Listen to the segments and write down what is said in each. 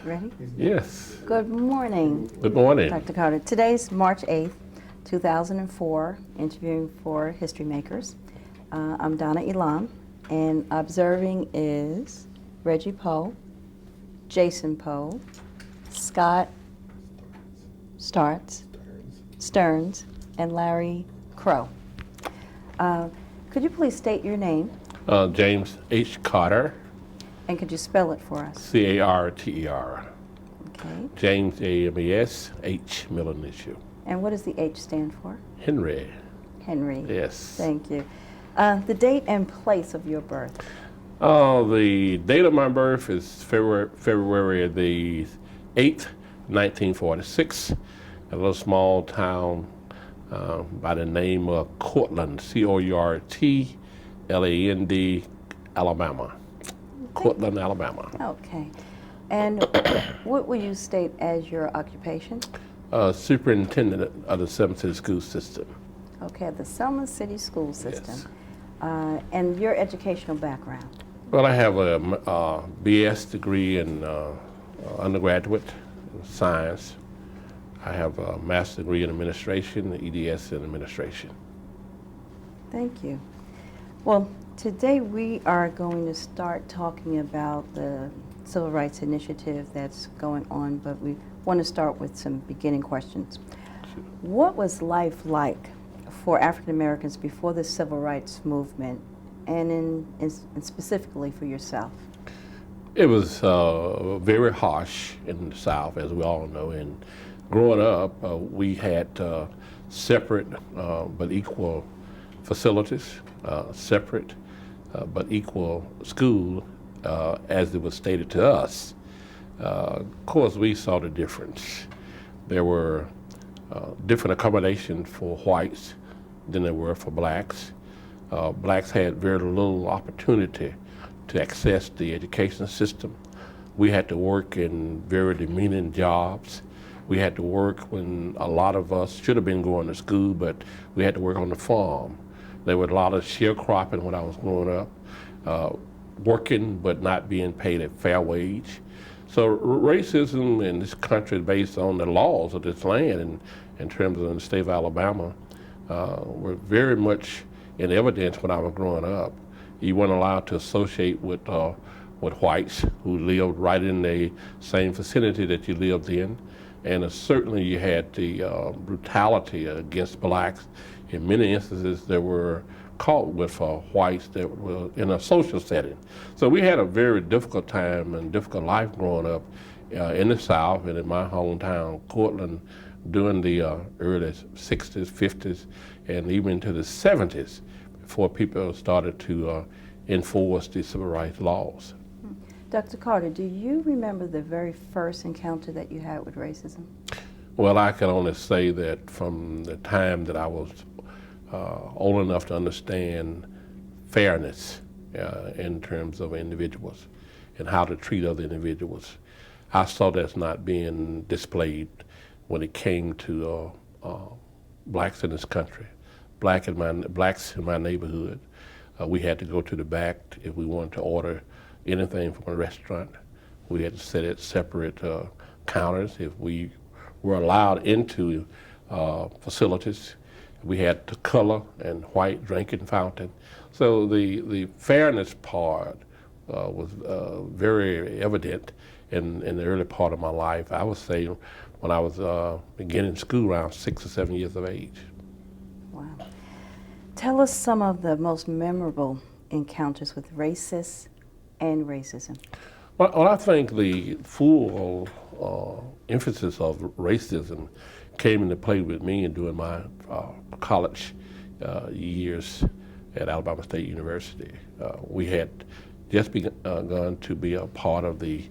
Ready? Yes. Good morning, Good morning. Dr. Carter. Today's March 8th, 2004, interviewing for HistoryMakers. I'm Donna Elam, and observing is Reggie Poe, Jason Poe, Scott Stearns, and Larry Crow. Could you please state your name, James H. Carter, and could you spell it for us? Carter. Okay. James A-M-E-S, H, middle initial. And what does the H stand for? Henry. Henry. Yes. Thank you. The date and place of your birth. The date of my birth is February the 8th, 1946, a little small town by the name of Cortland, C-O-U-R-T-L-A-N-D, Alabama. Cortland, Alabama. Okay. And what will you state as your occupation? Superintendent of the Selma City School System. Okay, the Selma City School System. Yes. And your educational background? Well, I have a BS degree in undergraduate science. I have a master's degree in administration, EDS in administration. Thank you. Well, today we are going to start talking about the Civil Rights Initiative that's going on, but we want to start with some beginning questions. Sure. What was life like for African Americans before the Civil Rights Movement, and specifically for yourself? It was very harsh in the South, as we all know. And growing up, we had separate but equal facilities, separate but equal school, as it was stated to us. Of course, we saw the difference. There were different accommodations for whites than there were for blacks. Blacks had very little opportunity to access the education system. We had to work in very demeaning jobs. We had to work when a lot of us should have been going to school, but we had to work on the farm. There was a lot of sharecropping when I was growing up, working but not being paid a fair wage. So racism in this country is based on the laws of this land, and in terms of the state of Alabama, were very much in evidence when I was growing up. You weren't allowed to associate with whites who lived right in the same vicinity that you lived in. And certainly you had the brutality against blacks. In many instances, they were caught with whites that were in a social setting. So we had a very difficult time and difficult life growing up in the South and in my hometown, Cortland, during the early 60s, 50s, and even into the 70s, before people started to enforce the civil rights laws. Dr. Carter, do you remember the very first encounter that you had with racism? Well, I can only say that from the time that I was old enough to understand fairness in terms of individuals and how to treat other individuals, I saw that's not being displayed when it came to blacks in this country. Blacks in my neighborhood, we had to go to the back if we wanted to order anything from a restaurant. We had to sit at separate counters. If we were allowed into facilities, we had the color and white drinking fountain. So the fairness part was very evident in the early part of my life. I would say when I was beginning school around 6 or 7 years of age. Wow. Tell us some of the most memorable encounters with racists and racism. Well, I think the full emphasis of racism came into play with me during my college years at Alabama State University. We had just begun to be a part of the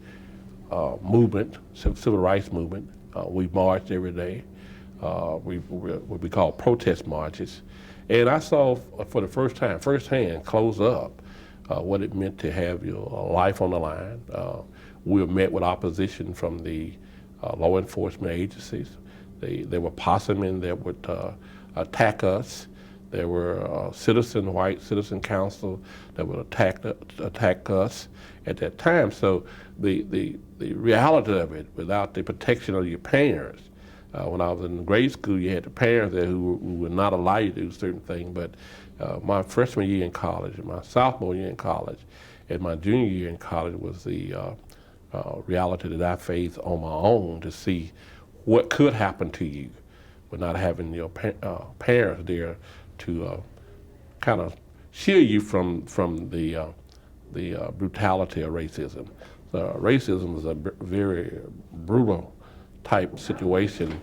movement, civil rights movement. We marched every day. What we call protest marches. And I saw for the first time, firsthand, close up, what it meant to have your life on the line. We were met with opposition from the law enforcement agencies. They were possemen that would attack us. There were white citizen council that would attack us at that time. So the reality of it, without the protection of your parents, when I was in grade school, you had the parents there who would not allow you to do certain things. But my freshman year in college, and my sophomore year in college, and my junior year in college was the reality that I faced on my own to see what could happen to you with not having your parents there to kind of shield you from the brutality of racism. So racism is a very brutal type situation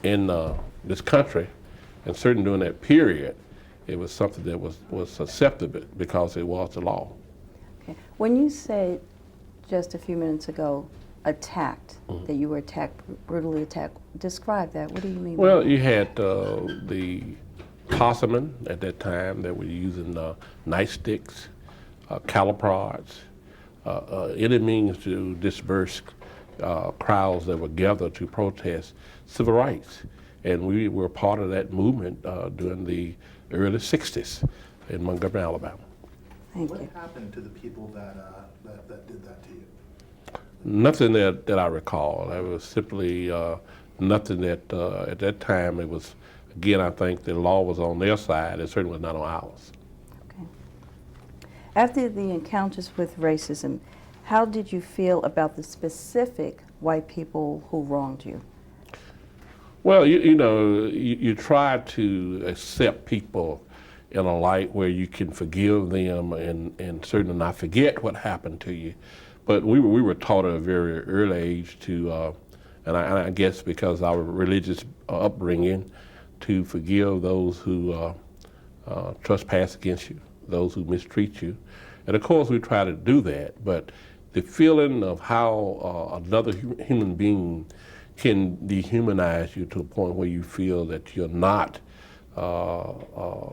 in this country, and certainly during that period, it was something that was acceptable because it was the law. Okay. When you said just a few minutes ago, attacked, that you were attacked, brutally attacked, describe that. What do you mean by Well, that? you had the possemen at that time that were using nightsticks, caliprods, any means to disperse crowds that were gathered to protest civil rights. And we were part of that movement during the early 60s in Montgomery, Alabama. Thank you. What happened to the people that did that to you? Nothing that I recall. It was simply nothing that at that time it was, again, I think the law was on their side. It certainly was not on ours. Okay. After the encounters with racism, how did you feel about the specific white people who wronged you? Well, you try to accept people in a light where you can forgive them and certainly not forget what happened to you. But we were taught at a very early age to, and I guess because of our religious upbringing, to forgive those who trespass against you, those who mistreat you. And of course we try to do that, but the feeling of how another human being can dehumanize you to the point where you feel that you're not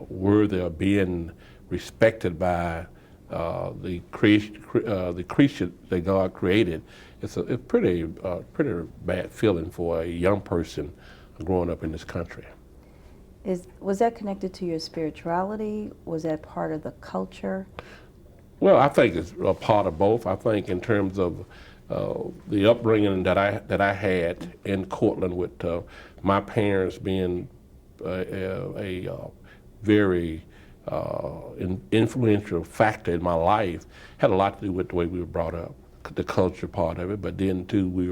worthy of being respected by the creature that God created. It's a pretty bad feeling for a young person growing up in this country. Was that connected to your spirituality? Was that part of the culture? Well, I think it's a part of both. I think in terms of the upbringing that I had in Cortland with my parents being a very influential factor in my life, had a lot to do with the way we were brought up, the culture part of it. But then too, we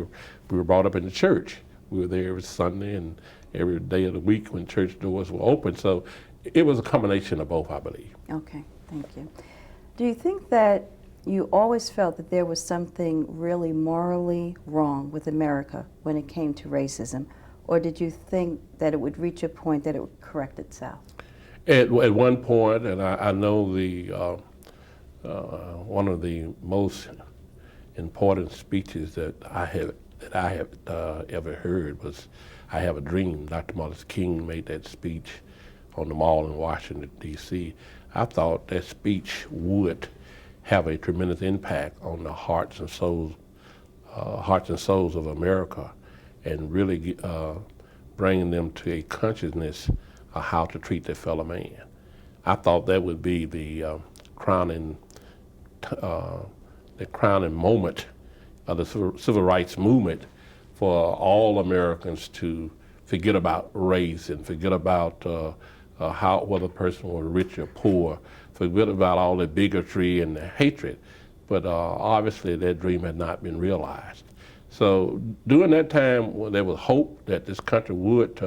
were brought up in the church. We were there every Sunday and every day of the week when church doors were open. So it was a combination of both, I believe. Okay, thank you. Do you think that you always felt that there was something really morally wrong with America when it came to racism, or did you think that it would reach a point that it would correct itself? At one point, and I know one of the most important speeches that I have ever heard was "I Have a Dream." Dr. Martin Luther King made that speech on the Mall in Washington, D.C. I thought that speech would have a tremendous impact on the hearts and souls of America, and really bringing them to a consciousness of how to treat their fellow man. I thought that would be the crowning moment of the civil rights movement for all Americans to forget about race and forget about whether a person was rich or poor, forget about all the bigotry and the hatred. But obviously that dream had not been realized. So during that time, there was hope that this country would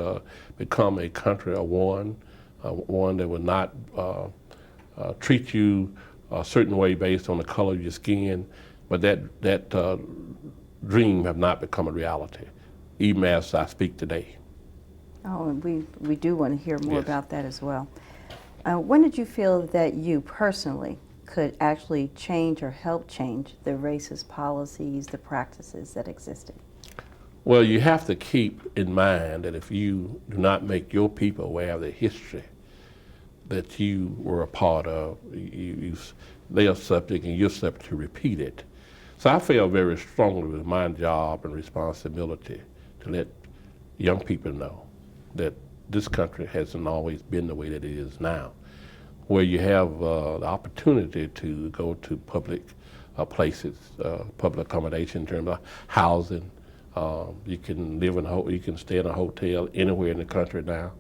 become a country of one that would not treat you a certain way based on the color of your skin. But that dream have not become a reality, even as I speak today. Oh, and we do want to hear more Yes. about that as well. When did you feel that you personally could actually change or help change the racist policies, the practices that existed? Well, you have to keep in mind that if you do not make your people aware of the history that you were a part of, they are subject and you're subject to repeat it. So I feel very strongly with my job and responsibility to let young people know that this country hasn't always been the way that it is now, where you have the opportunity to go to public places, public accommodation in terms of housing. You can live you can stay in a hotel anywhere in the country now.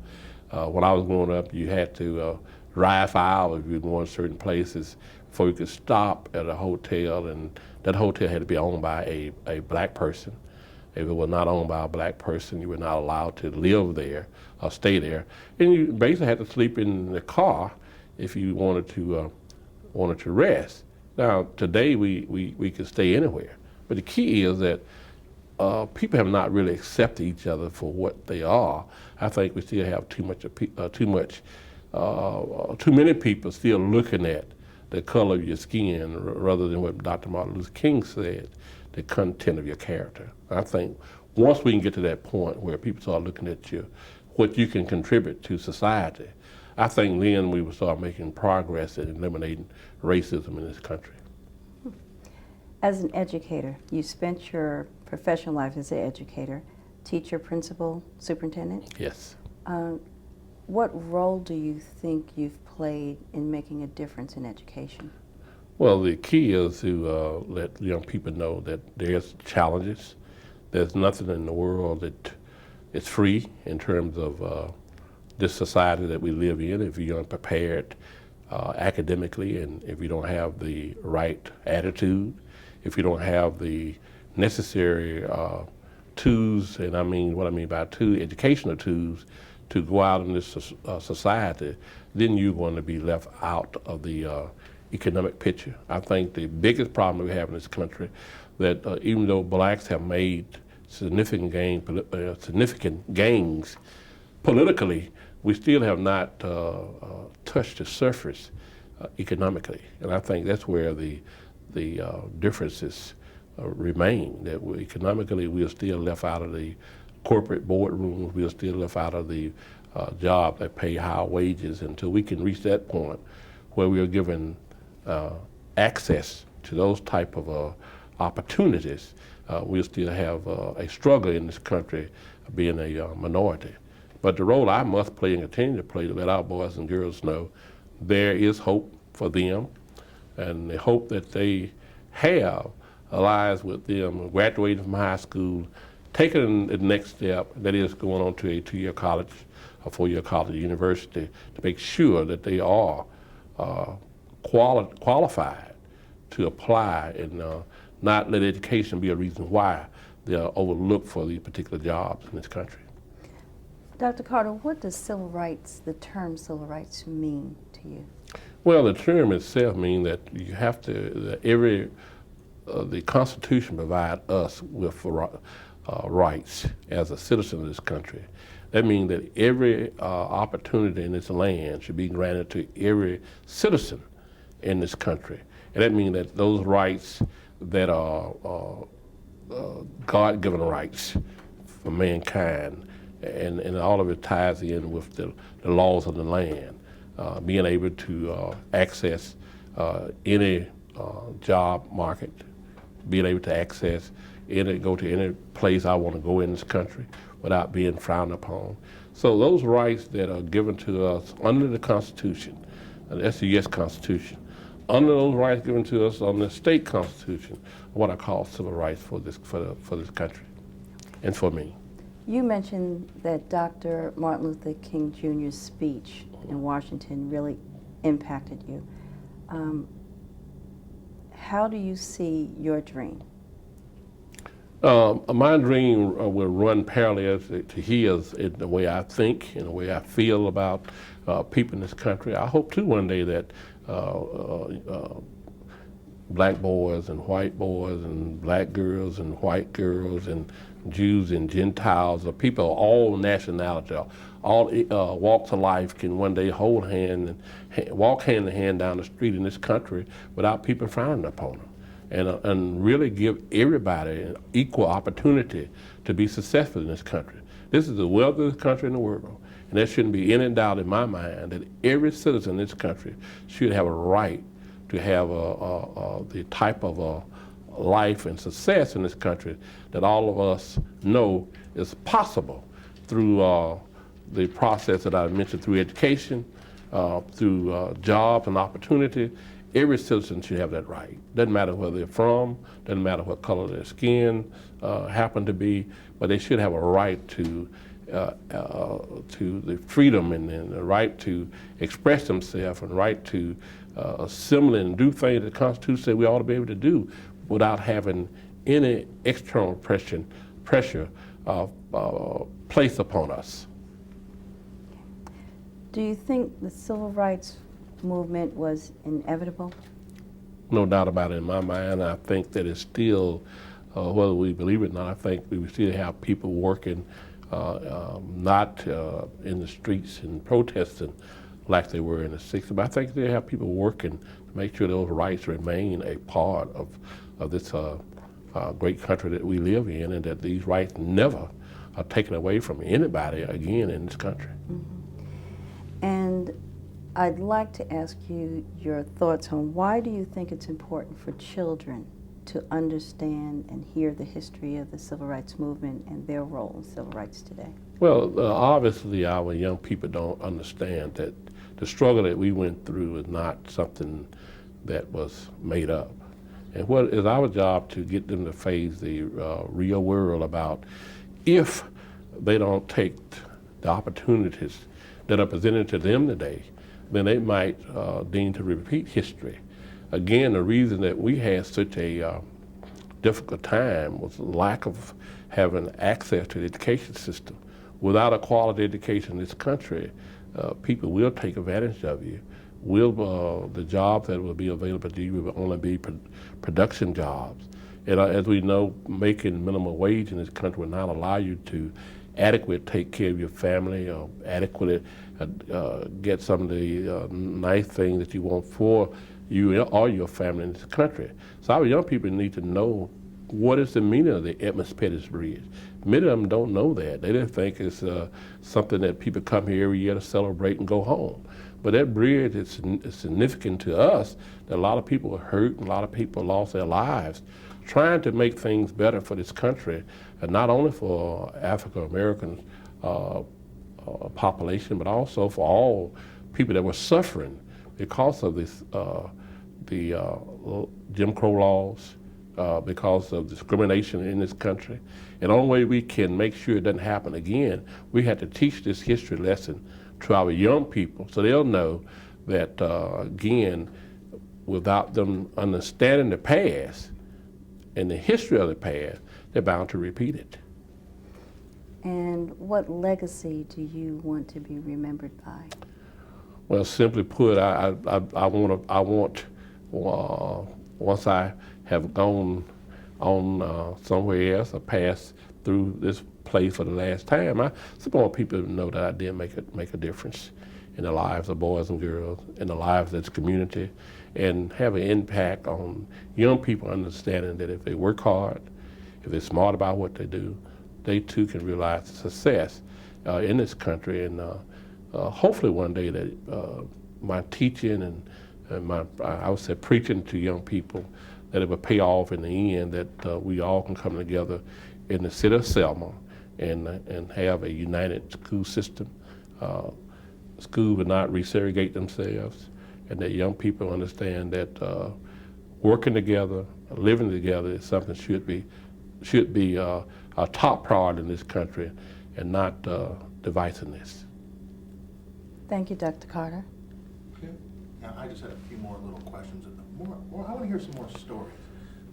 When I was growing up, you had to ride for hours if you were going to certain places before you could stop at a hotel, and that hotel had to be owned by a black person. If it was not owned by a black person, you were not allowed to live there or stay there. And you basically had to sleep in the car if you wanted to rest. Now, today we can stay anywhere. But the key is that people have not really accepted each other for what they are. I think we still have too many people still looking at the color of your skin rather than what Dr. Martin Luther King said, the content of your character. I think once we can get to that point where people start looking at you, what you can contribute to society, I think then we will start making progress in eliminating racism in this country. As an educator, you spent your professional life as an educator, teacher, principal, superintendent. Yes. What role do you think you've played in making a difference in education? Well, the key is to let young people know that there's challenges. There's nothing in the world that is free in terms of this society that we live in. If you're unprepared academically, and if you don't have the right attitude, if you don't have the necessary tools, and what I mean by tools, educational tools, to go out in this society, then you're going to be left out of the economic picture. I think the biggest problem we have in this country, that even though blacks have made significant gains politically, we still have not touched the surface economically. And I think that's where the differences remain, that economically we are still left out of the corporate boardrooms, we are still left out of the jobs that pay high wages. Until we can reach that point where we are given access to those type of opportunities, we'll still have a struggle in this country being a minority. But the role I must play and continue to play to let our boys and girls know there is hope for them, and the hope that they have lies with them graduating from high school, taking the next step, that is going on to a 2-year college, a 4-year college, university, to make sure that they are qualified to apply, and not let education be a reason why they are overlooked for these particular jobs in this country. Dr. Carter, what does the term civil rights mean to you? Well, the term itself means that you have to, the Constitution provides us with rights as a citizen of this country. That means that every opportunity in this land should be granted to every citizen in this country. And that means that those rights that are God-given rights for mankind, and all of it ties in with the laws of the land, being able to access any job market, being able to access go to any place I want to go in this country without being frowned upon. So those rights that are given to us under the Constitution, and that's the U.S. Constitution, under those rights given to us on the state constitution, what I call civil rights for this country and for me. You mentioned that Dr. Martin Luther King Jr.'s speech in Washington really impacted you. How do you see your dream? My dream will run parallel to his in the way I think and the way I feel about people in this country. I hope too one day that black boys and white boys and black girls and white girls and Jews and Gentiles, or people of all nationalities, all walks of life, can one day hold walk hand in hand down the street in this country without people frowning upon them, and really give everybody an equal opportunity to be successful in this country. This is the wealthiest country in the world, and there shouldn't be any doubt in my mind that every citizen in this country should have a right to have the type of life and success in this country that all of us know is possible through the process that I mentioned through education, through jobs and opportunity. Every citizen should have that right. Doesn't matter where they're from, doesn't matter what color their skin happen to be, but they should have a right to the freedom and the right to express themselves and right to assemble and do things that the Constitution says we ought to be able to do without having any external pressure placed upon us. Do you think the civil rights movement was inevitable? No doubt about it in my mind. I think that it's still, whether we believe it or not, I think we still have people working not in the streets and protesting like they were in the 60s, but I think they have people working to make sure those rights remain a part of this great country that we live in, and that these rights never are taken away from anybody again in this country. Mm-hmm. And I'd like to ask you your thoughts on why do you think it's important for children to understand and hear the history of the civil rights movement and their role in civil rights today? Well, obviously our young people don't understand that the struggle that we went through is not something that was made up. And what is our job to get them to face the real world about if they don't take the opportunities that are presented to them today, then they might deem to repeat history. Again, the reason that we had such a difficult time was the lack of having access to the education system. Without a quality education in this country, people will take advantage of you. The jobs that will be available to you will only be production jobs. And as we know, making minimum wage in this country will not allow you to adequately take care of your family or adequately get some of the nice things that you want for you or your family in this country. So our young people need to know what is the meaning of the Edmund Pettus Bridge. Many of them don't know that. They just think it's something that people come here every year to celebrate and go home. But that bridge is significant to us, that a lot of people were hurt and a lot of people lost their lives trying to make things better for this country, and not only for African American population, but also for all people that were suffering because of this, the Jim Crow laws, because of discrimination in this country. And the only way we can make sure it doesn't happen again, we had to teach this history lesson to our young people so they'll know that, again, without them understanding the past and the history of the past, they're bound to repeat it. And what legacy do you want to be remembered by? Well, simply put, I want once I have gone on somewhere else or passed through this place for the last time, I just want people to know that I did make a difference in the lives of boys and girls, in the lives of this community, and have an impact on young people understanding that if they work hard, if they're smart about what they do, they too can realize success in this country. And hopefully one day that my teaching and my, I would say, preaching to young people, that it will pay off in the end, that we all can come together in the city of Selma and have a united school system. Schools will not resegregate themselves, and that young people understand that working together, living together is something should be a top priority in this country, and not divisiveness. Thank you, Dr. Carter. Okay. Now, I just had a few more little questions. I want to hear some more stories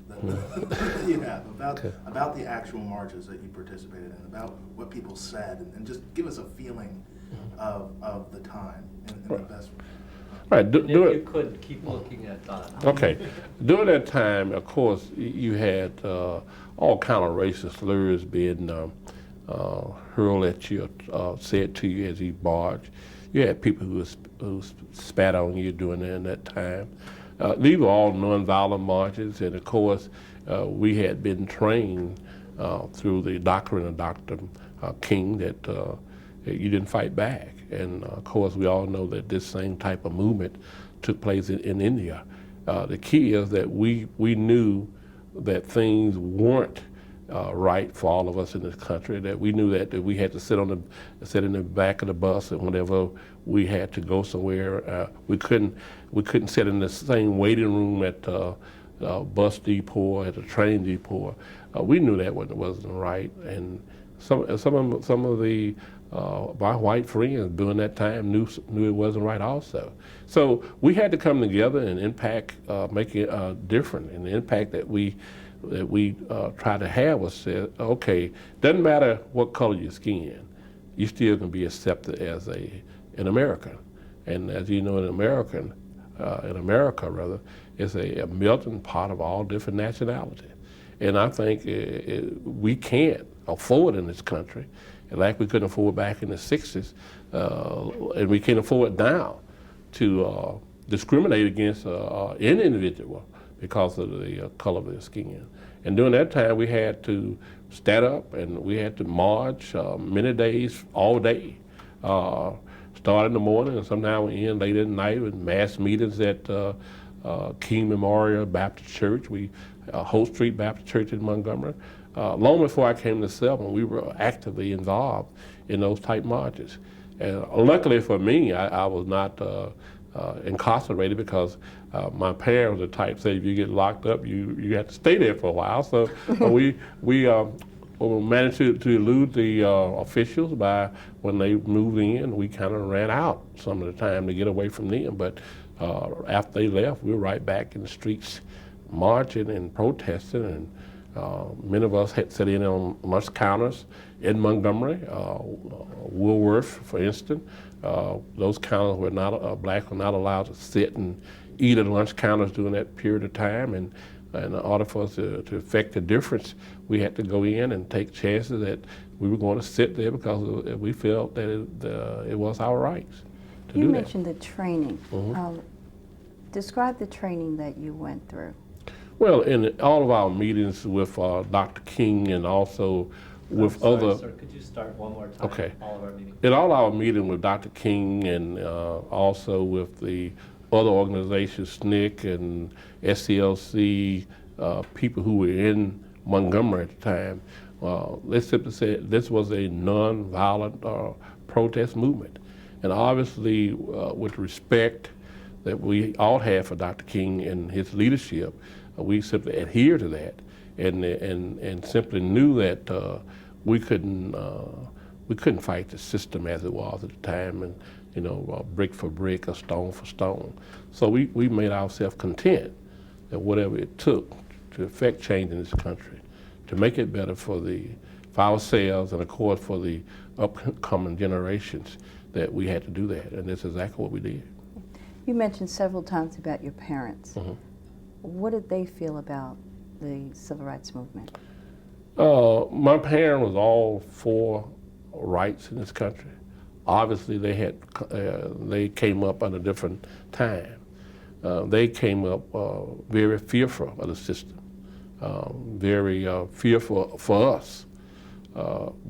that you have about the actual marches that you participated in, about what people said, and just give us a feeling of the time in the best way. Right. If you could keep looking at that. Okay. During that time, of course, you had all kind of racist slurs being hurled at you, said to you as you barged. You had people who spat on you during that time. These were all nonviolent marches, and of course, we had been trained through the doctrine of Dr. King that you didn't fight back. And of course, we all know that this same type of movement took place in India. The key is that we knew that things weren't right for all of us in this country. That we knew that we had to sit in the back of the bus, and whenever we had to go somewhere, we couldn't sit in the same waiting room at bus depot, at a train depot. We knew that wasn't right, and some of the my white friends during that time knew it wasn't right also. So we had to come together and make it different. And the impact that we try to have was okay, doesn't matter what color your skin, you still can be accepted as an American. And as you know, in America rather, is a melting pot of all different nationalities. And I think we can't afford in this country, like we couldn't afford back in the 60s, and we can't afford now to discriminate against any individual because of the color of their skin. And during that time, we had to stand up and we had to march many days, all day. Start in the morning and sometimes we end late at night with mass meetings at King Memorial Baptist Church, Holt Street Baptist Church in Montgomery. Long before I came to Selma, we were actively involved in those type marches. And luckily for me, I was not incarcerated because my parents were the type say if you get locked up, you have to stay there for a while. So we managed to elude the officials by when they moved in. We kind of ran out some of the time to get away from them. But after they left, we were right back in the streets marching and protesting. And many of us had sat in on lunch counters in Montgomery, Woolworth, for instance. Those counters were not, blacks were not allowed to sit and eat at lunch counters during that period of time. And in order for us to affect the difference, we had to go in and take chances that we were going to sit there because we felt that it was our rights to do that. You mentioned the training. Mm-hmm. Describe the training that you went through. Well, in all of our meetings with Dr. King and also with other... Sir, could you start one more time? Okay. All of our meetings. In all our meetings with Dr. King and also with the other organizations, SNCC and SCLC, people who were in Montgomery at the time, let's simply say this was a non-violent protest movement. And obviously, with respect that we all had for Dr. King and his leadership, we simply adhered to that and simply knew that we couldn't fight the system as it was at the time, and brick for brick or stone for stone. So we made ourselves content that whatever it took to effect change in this country, to make it better for ourselves and of course for the upcoming generations, that we had to do that, and that's exactly what we did. You mentioned several times about your parents. Mm-hmm. What did they feel about the civil rights movement? My parents was all for rights in this country. Obviously, they came up at a different time. They came up very fearful of the system, very fearful for us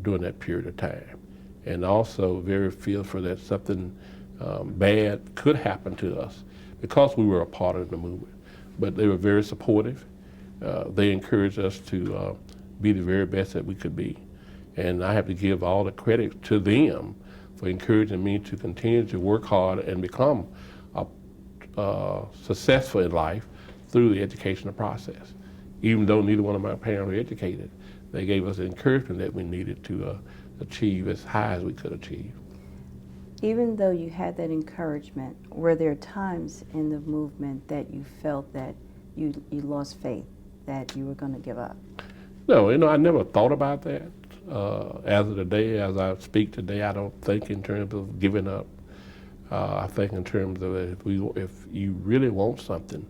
during that period of time, and also very fearful that something bad could happen to us because we were a part of the movement. But they were very supportive. They encouraged us to be the very best that we could be. And I have to give all the credit to them for encouraging me to continue to work hard and become successful in life through the educational process. Even though neither one of my parents were educated, they gave us the encouragement that we needed to achieve as high as we could achieve. Even though you had that encouragement, were there times in the movement that you felt that you lost faith, that you were going to give up? No, I never thought about that. As of today, as I speak today, I don't think in terms of giving up. I think in terms of if you really want something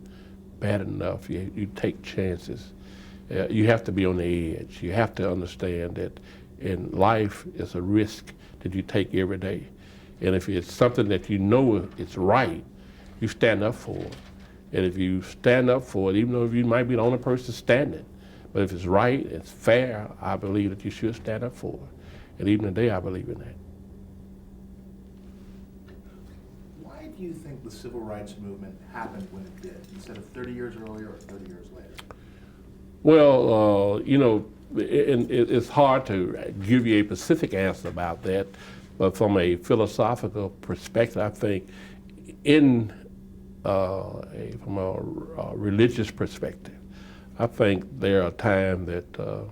bad enough, you take chances. You have to be on the edge. You have to understand that in life, it's a risk that you take every day. And if it's something that you know it's right, you stand up for it. And if you stand up for it, even though you might be the only person standing, but if it's right, it's fair, I believe that you should stand up for it. And even today, I believe in that. Why do you think the civil civil rights movement happened when it did, instead of 30 years earlier or 30 years later? Well, it's hard to give you a specific answer about that, but from a philosophical perspective, I think from a religious perspective, I think there are times that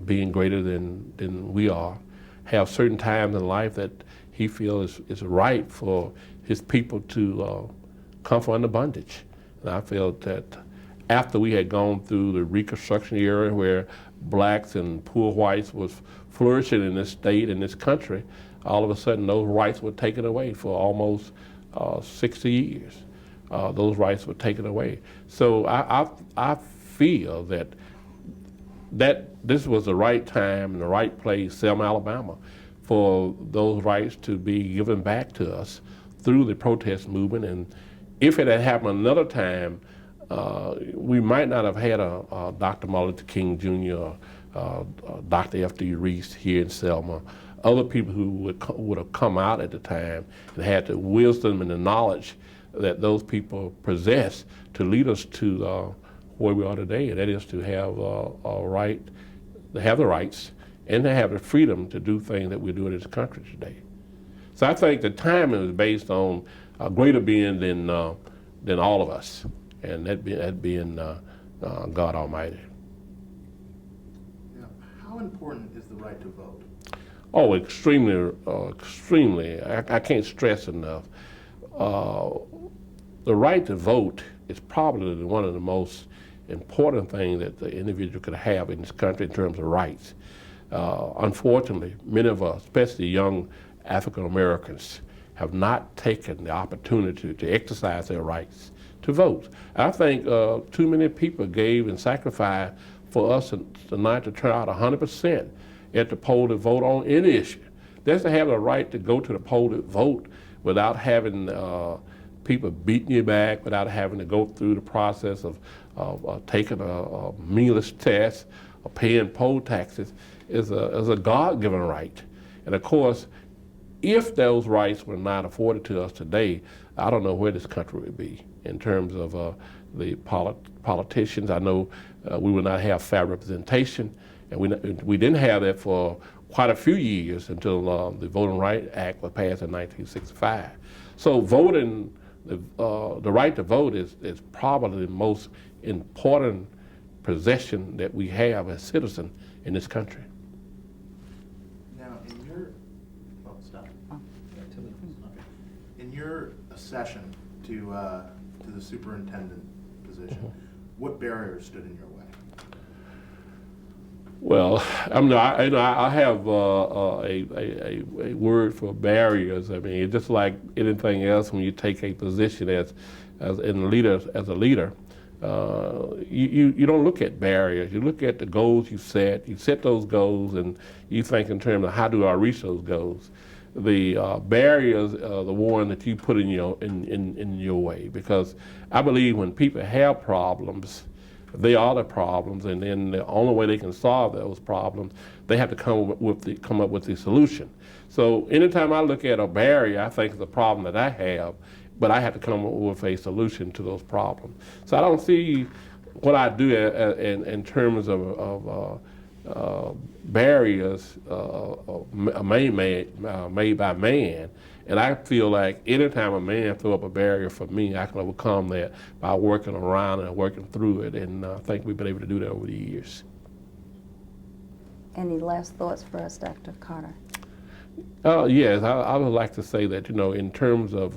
being greater than we are, have certain times in life that he feels is right for his people to come from under bondage. And I felt that after we had gone through the Reconstruction era where blacks and poor whites was flourishing in this state, in this country, all of a sudden those rights were taken away for almost 60 years. Those rights were taken away. So I feel that this was the right time and the right place, Selma, Alabama, for those rights to be given back to us through the protest movement. And if it had happened another time, we might not have had a Dr. Martin Luther King Jr., Dr. F.D. Reese here in Selma, other people who would have come out at the time and had the wisdom and the knowledge that those people possess to lead us to where we are today, and that is to have a right, to have the rights and to have the freedom to do things that we're doing in this country today. So I think the timing is based on a greater being than all of us, and that being God Almighty. Now, how important is the right to vote? Oh, extremely. I can't stress enough. The right to vote is probably one of the most important things that the individual could have in this country in terms of rights. Unfortunately, many of us, especially young African Americans, have not taken the opportunity to exercise their rights to vote. I think too many people gave and sacrificed for us tonight to turn out 100% at the poll to vote on any issue. Just to have the right to go to the poll to vote without having people beating you back, without having to go through the process of taking a meaningless test or paying poll taxes is a God-given right. And of course, if those rights were not afforded to us today, I don't know where this country would be in terms of the politicians. I know we would not have fair representation, and we didn't have that for quite a few years until the Voting Rights Act was passed in 1965. So voting, the right to vote is probably the most important possession that we have as citizens in this country. Now, in your accession to the superintendent position, what barriers stood in your way? Well, I have a word for barriers. I mean, it's just like anything else. When you take a position as a leader, you don't look at barriers. You look at the goals you set. You set those goals, and you think in terms of how do I reach those goals. The barriers are the one that you put in your way, because I believe when people have problems, they are the problems, and then the only way they can solve those problems, they have to come up with the solution. So anytime I look at a barrier, I think it's a problem that I have, but I have to come up with a solution to those problems. So I don't see what I do in terms of barriers made by man. And I feel like anytime a man throw up a barrier for me, I can overcome that by working around and working through it. And I think we've been able to do that over the years. Any last thoughts for us, Dr. Carter? Yes, I would like to say that, in terms of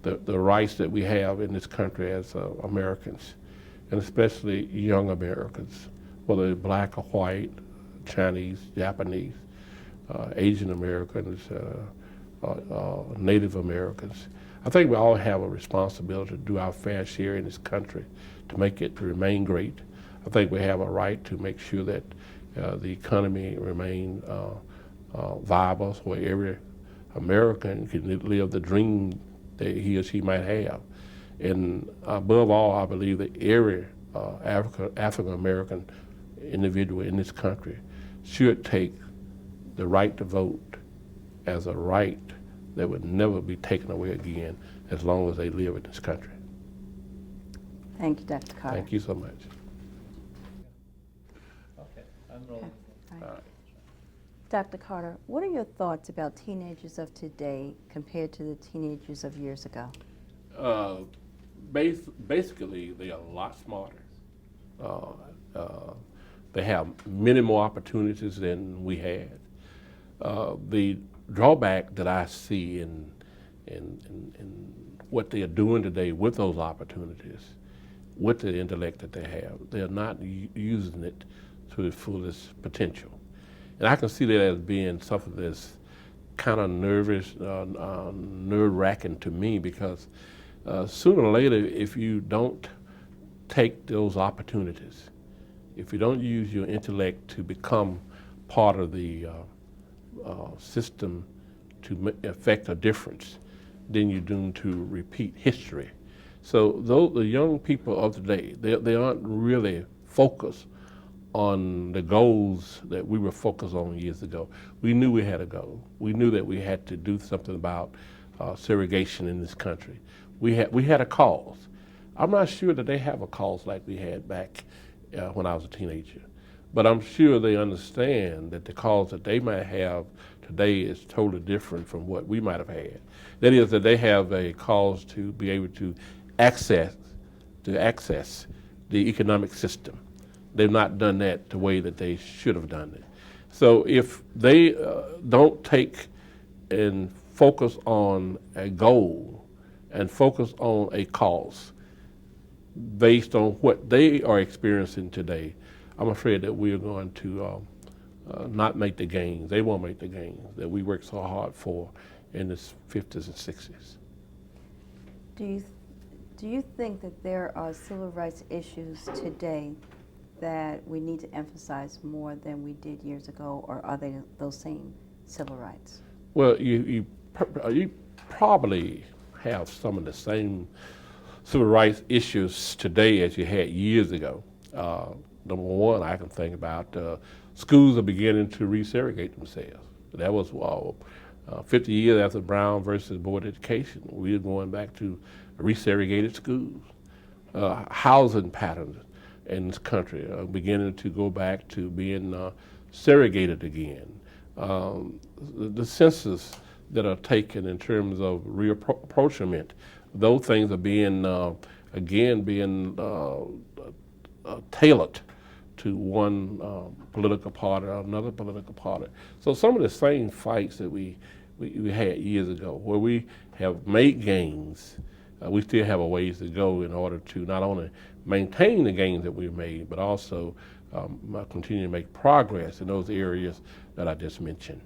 the rights that we have in this country as Americans, and especially young Americans, whether they're black or white, Chinese, Japanese, Asian Americans, Native Americans. I think we all have a responsibility to do our fair share in this country to make it remain great. I think we have a right to make sure that the economy remains viable, so every American can live the dream that he or she might have. And above all, I believe that every African American individual in this country should take the right to vote as a right that would never be taken away again as long as they live in this country. Thank you, Dr. Carter. Thank you so much. I'm rolling. All right. Dr. Carter, what are your thoughts about teenagers of today compared to the teenagers of years ago? Basically, they are a lot smarter. Uh, uh, they have many more opportunities than we had. The drawback that I see in what they are doing today with those opportunities, with the intellect that they have, they're not using it to its fullest potential. And I can see that as being something that's kind of nerve-wracking to me, because sooner or later, if you don't take those opportunities, if you don't use your intellect to become part of the system to affect a difference, then you're doomed to repeat history. So the young people of today, they aren't really focused on the goals that we were focused on years ago. We knew we had a goal. We knew that we had to do something about segregation in this country. We had a cause. I'm not sure that they have a cause like we had back when I was a teenager, but I'm sure they understand that the cause that they might have today is totally different from what we might have had. That is, that they have a cause to be able to access the economic system. They've not done that the way that they should have done it. So if they don't take and focus on a goal and focus on a cause based on what they are experiencing today, I'm afraid that we are going to not make the gains. They won't make the gains that we worked so hard for in the 50s and 60s. Do you think that there are civil rights issues today that we need to emphasize more than we did years ago, or are they those same civil rights? Well, you probably have some of the same civil rights issues today as you had years ago. Number one, I can think about schools are beginning to resegregate themselves. That was 50 years after Brown versus Board of Education. We are going back to resegregated schools. Housing patterns in this country are beginning to go back to being segregated again. The census that are taken in terms of reapportionment, those things are being tailored to one political party or another political party. So some of the same fights that we had years ago, where we have made gains, we still have a ways to go in order to not only maintain the gains that we've made, but also continue to make progress in those areas that I just mentioned.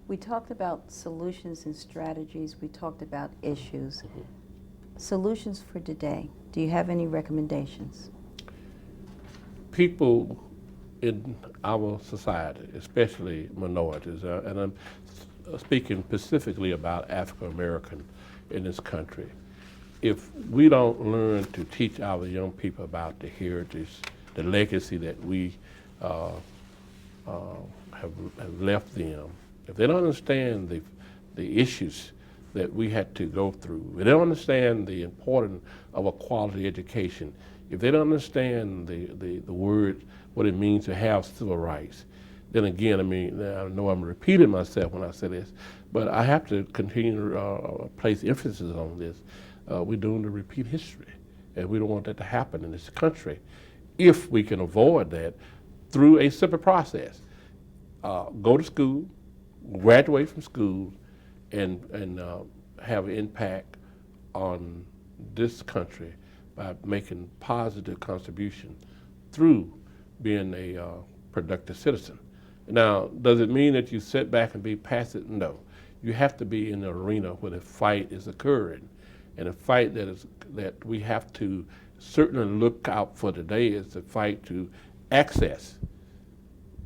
We talked about solutions and strategies. We talked about issues. Mm-hmm. Solutions for today. Do you have any recommendations? People in our society, especially minorities, and I'm speaking specifically about African American in this country, if we don't learn to teach our young people about the heritage, the legacy that we have left them, if they don't understand the issues that we had to go through, if they don't understand the importance of a quality education, if they don't understand the word, what it means to have civil rights, then again, I mean, I know I'm repeating myself when I say this, but I have to continue to place emphasis on this. We're doomed to repeat history, and we don't want that to happen in this country. If we can avoid that through a simple process, go to school, graduate from school, and have an impact on this country by making positive contribution through being a productive citizen. Now, does it mean that you sit back and be passive? No. You have to be in the arena where the fight is occurring. And a fight that we have to certainly look out for today is the fight to access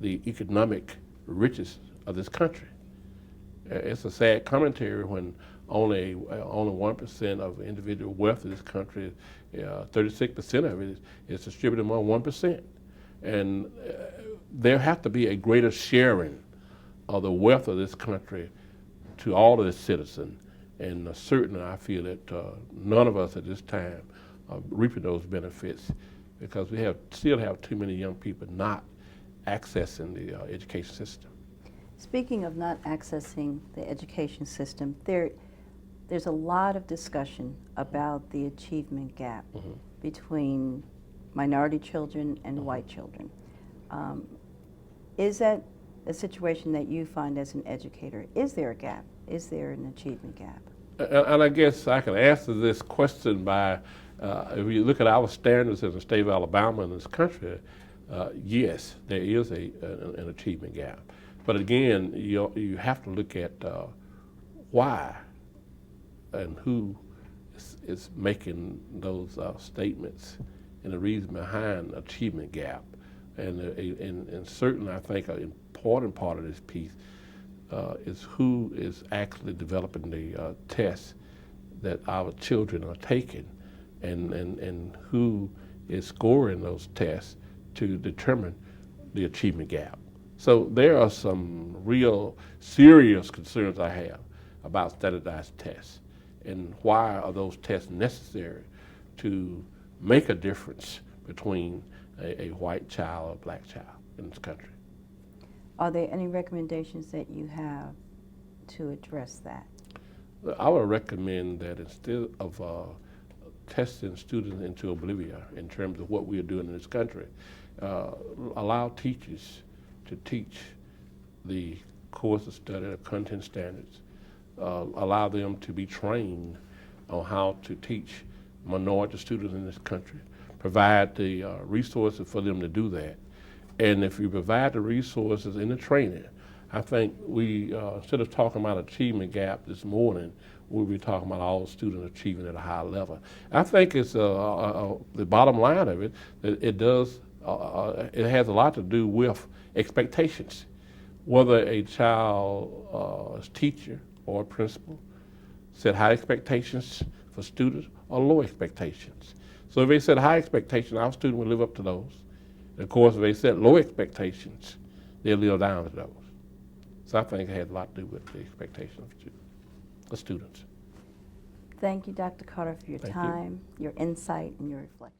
the economic riches of this country. It's a sad commentary when only 1% of individual wealth in this country, 36% of it is distributed among 1%. And there have to be a greater sharing of the wealth of this country to all of its citizens. And certainly I feel that none of us at this time reaping those benefits, because we still have too many young people not accessing the education system. Speaking of not accessing the education system, there's a lot of discussion about the achievement gap between minority children and white children. Is that a situation that you find as an educator? Is there a gap? Is there an achievement gap? And I guess I can answer this question by, if you look at our standards in the state of Alabama and this country, yes, there is an achievement gap. But again, you have to look at why and who is making those statements and the reason behind achievement gap. And certainly I think an important part of this piece is who is actually developing the tests that our children are taking, and who is scoring those tests to determine the achievement gap. So there are some real serious concerns I have about standardized tests, and why are those tests necessary to make a difference between a white child or a black child in this country. Are there any recommendations that you have to address that? I would recommend that instead of testing students into oblivion in terms of what we are doing in this country, allow teachers to teach the course of study, the content standards, allow them to be trained on how to teach minority students in this country, provide the resources for them to do that. And if you provide the resources and the training, I think we, instead of talking about achievement gap this morning, we'll be talking about all students achieving at a high level. I think it's the bottom line of it, that it has a lot to do with expectations. Whether a child's teacher or principal set high expectations for students or low expectations. So if they set high expectations, our student will live up to those. And of course, if they set low expectations, they'll live down to those. So I think it has a lot to do with the expectations of students. Thank you, Dr. Carter, for your Thank you. time, your insight, and your reflection.